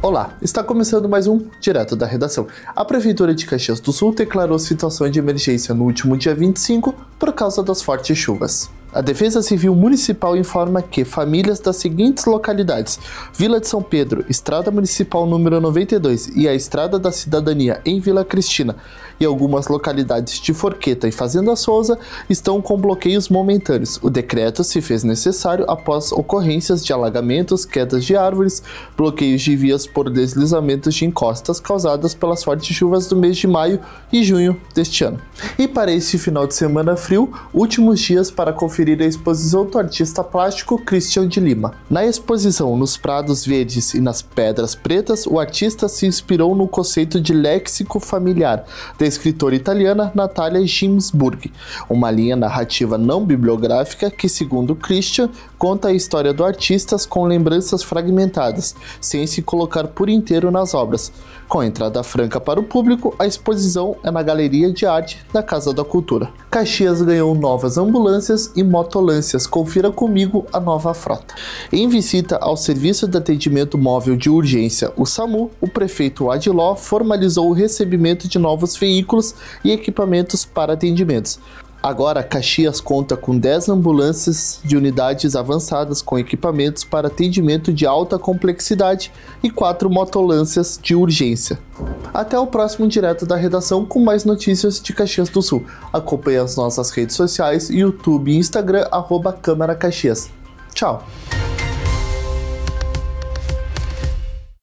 Olá, está começando mais um Direto da Redação. A Prefeitura de Caxias do Sul declarou situação de emergência no último dia 25 por causa das fortes chuvas. A Defesa Civil Municipal informa que famílias das seguintes localidades: Vila de São Pedro, Estrada Municipal número 92 e a Estrada da Cidadania em Vila Cristina e algumas localidades de Forqueta e Fazenda Souza estão com bloqueios momentâneos. O decreto se fez necessário após ocorrências de alagamentos, quedas de árvores, bloqueios de vias por deslizamentos de encostas causadas pelas fortes chuvas do mês de maio e junho deste ano. E para esse final de semana frio, últimos dias para conferir a exposição do artista plástico Christian de Lima. Na exposição Nos Prados Verdes e nas Pedras Pretas, o artista se inspirou no conceito de léxico familiar da escritora italiana Natalia Ginzburg, uma linha narrativa não bibliográfica que, segundo Christian, conta a história do artista com lembranças fragmentadas, sem se colocar por inteiro nas obras. Com entrada franca para o público, a exposição é na Galeria de Arte da Casa da Cultura. Caxias ganhou novas ambulâncias e motolâncias. Confira comigo a nova frota. Em visita ao Serviço de Atendimento Móvel de Urgência, o SAMU, o prefeito Adiló formalizou o recebimento de novos veículos e equipamentos para atendimentos. Agora, Caxias conta com 10 ambulâncias de unidades avançadas com equipamentos para atendimento de alta complexidade e 4 motolâncias de urgência. Até o próximo Direto da Redação com mais notícias de Caxias do Sul. Acompanhe as nossas redes sociais, YouTube e Instagram, @Câmara Caxias. Tchau!